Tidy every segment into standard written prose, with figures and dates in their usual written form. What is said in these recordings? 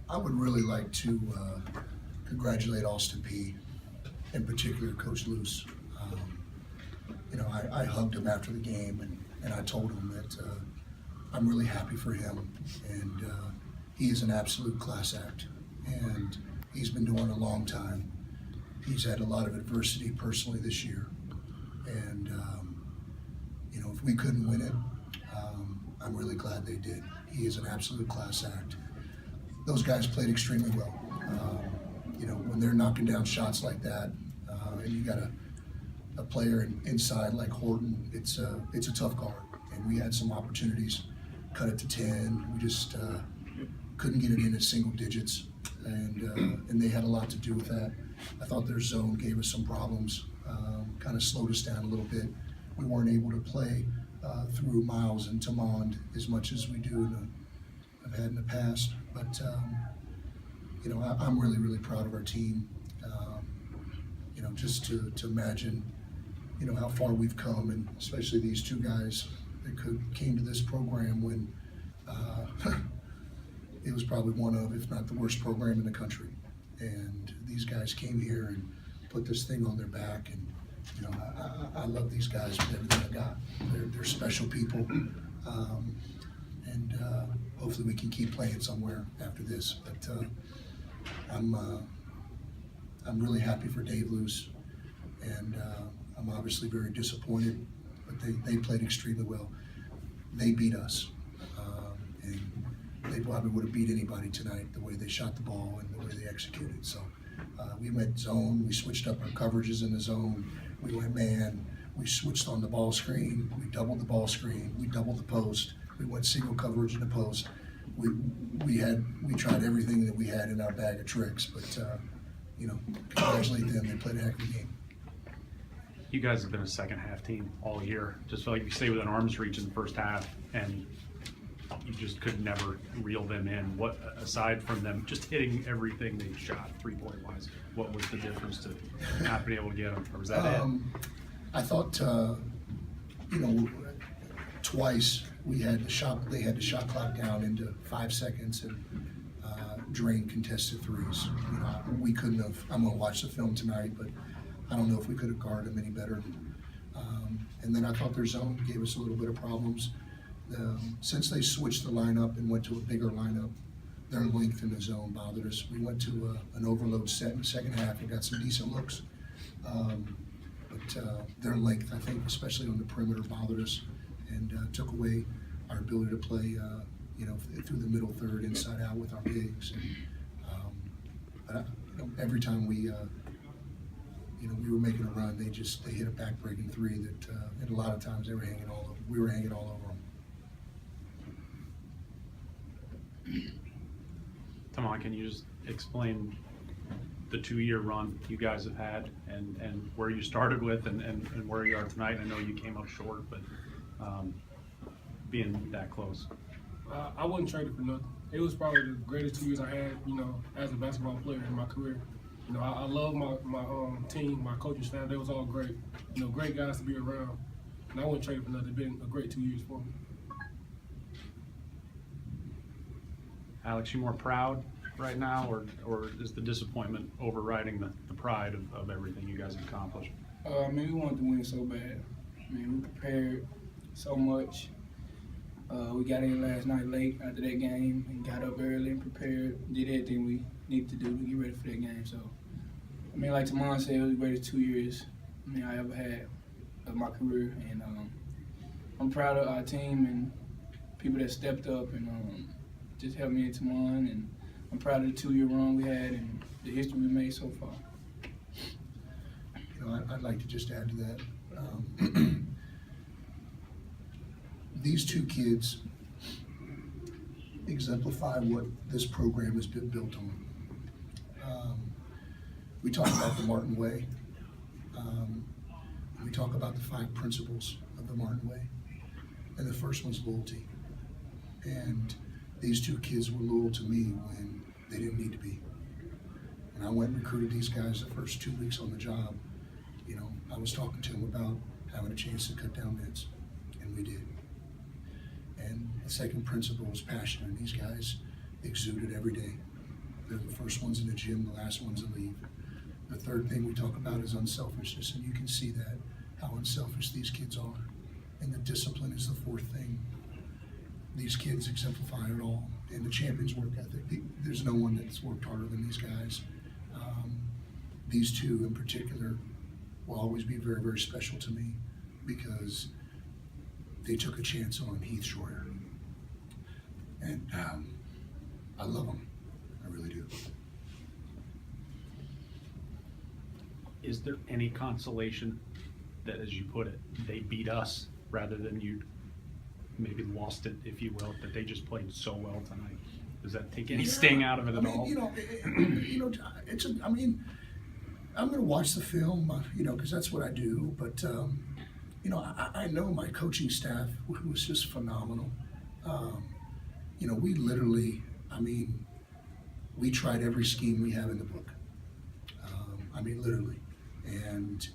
I would really like to congratulate Austin Peay, in particular Coach Luce. I hugged him after the game, and I told him that I'm really happy for him, and he is an absolute class act, and he's been doing it a long time. He's had a lot of adversity personally this year, and if we couldn't win it, I'm really glad they did. He is an absolute class act. Those guys played extremely well. When they're knocking down shots like that, and you got a player inside like Horton, it's a tough guard. And we had some opportunities, cut it to 10. We just couldn't get it in at single digits, and they had a lot to do with that. I thought their zone gave us some problems, kind of slowed us down a little bit. We weren't able to play through Miles and Tamond as much as we do have had in the past. But I'm really, really proud of our team. Just to imagine, how far we've come, and especially these two guys that came to this program when it was probably one of, if not the worst program in the country. And these guys came here and put this thing on their back, and I love these guys with everything I got. They're special people, and hopefully we can keep playing somewhere after this. But I'm really happy for Dave Luce, and I'm obviously very disappointed, but they played extremely well. They beat us, and they probably would have beat anybody tonight the way they shot the ball and the way they executed. So we went zone, we switched up our coverages in the zone, we went man, we switched on the ball screen, we doubled the ball screen, we doubled the post, we went single coverage in the post. We tried everything that we had in our bag of tricks, but congratulate them, they played a heck of a game. You guys have been a second half team all year. Just feel like you stay within arm's reach in the first half, and you just could never reel them in. What, aside from them just hitting everything they shot 3-point wise, what was the difference to not being able to get them? Or was that it? I thought, twice they had the shot clock down into 5 seconds and drain contested threes. We couldn't have. I'm going to watch the film tonight, but I don't know if we could have guarded them any better. And then I thought their zone gave us a little bit of problems. Since they switched the lineup and went to a bigger lineup, their length in the zone bothered us. We went to an overload set in the second half and got some decent looks. But their length, I think, especially on the perimeter, bothered us and took away our ability to play, through the middle third, inside out with our bigs. But every time we were making a run, they hit a back-breaking three that, and a lot of times we were hanging all over them. Tamon, can you just explain the 2-year run you guys have had and where you started with and where you are tonight? I know you came up short, but being that close. I wouldn't trade it for nothing. It was probably the greatest 2 years I had, as a basketball player in my career. I love my team, my coaching staff. They was all great. Great guys to be around. And I wouldn't trade it for nothing. It's been a great 2 years for me. Alex, you more proud right now, or is the disappointment overriding the pride of everything you guys have accomplished? We wanted to win so bad. We prepared so much. We got in last night late after that game and got up early and prepared, did everything we needed to do to get ready for that game. So, like Tamon said, it was the greatest 2 years I ever had of my career. And I'm proud of our team and people that stepped up and just helped me and Tamon. And I'm proud of the 2-year run we had and the history we made so far. I'd like to just add to that. These two kids exemplify what this program has been built on. We talk about the Martin Way. We talk about the 5 principles of the Martin Way. And the first one's loyalty. And these two kids were loyal to me when they didn't need to be. And I went and recruited these guys the first 2 weeks on the job. I was talking to them about having a chance to cut down minutes, and we did. And the second principle was passion, and these guys exuded every day. They're the first ones in the gym, the last ones to leave. The third thing we talk about is unselfishness, and you can see that, how unselfish these kids are. And the discipline is the fourth thing. These kids exemplify it all. And the champions' work ethic, there's no one that's worked harder than these guys. These two in particular will always be very, very special to me because they took a chance on Heath Schroyer. And I love them. I really do. Is there any consolation that, as you put it, they beat us rather than you maybe lost it, if you will, that they just played so well tonight? Does that take any sting out of it at all? I'm going to watch the film, because that's what I do. But, I know my coaching staff was just phenomenal. We literally, we tried every scheme we have in the book. Literally. And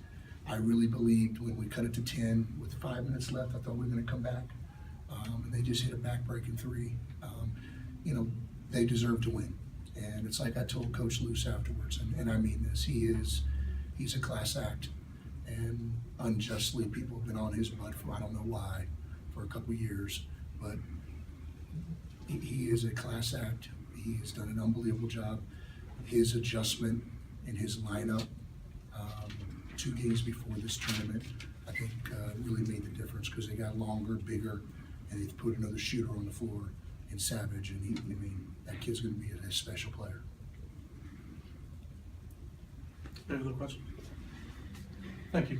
I really believed when we cut it to 10 with 5 minutes left, I thought we were going to come back. And they just hit a back-breaking three. They deserve to win. And it's like I told Coach Luce afterwards, and I mean this, he's a class act. And unjustly, people have been on his butt for, I don't know why, for a couple of years. But he is a class act. He has done an unbelievable job. His adjustment in his lineup 2 games before this tournament, I think really made the difference because they got longer, bigger, and they put another shooter on the floor in Savage, and that kid's going to be a special player. Any other questions? Thank you.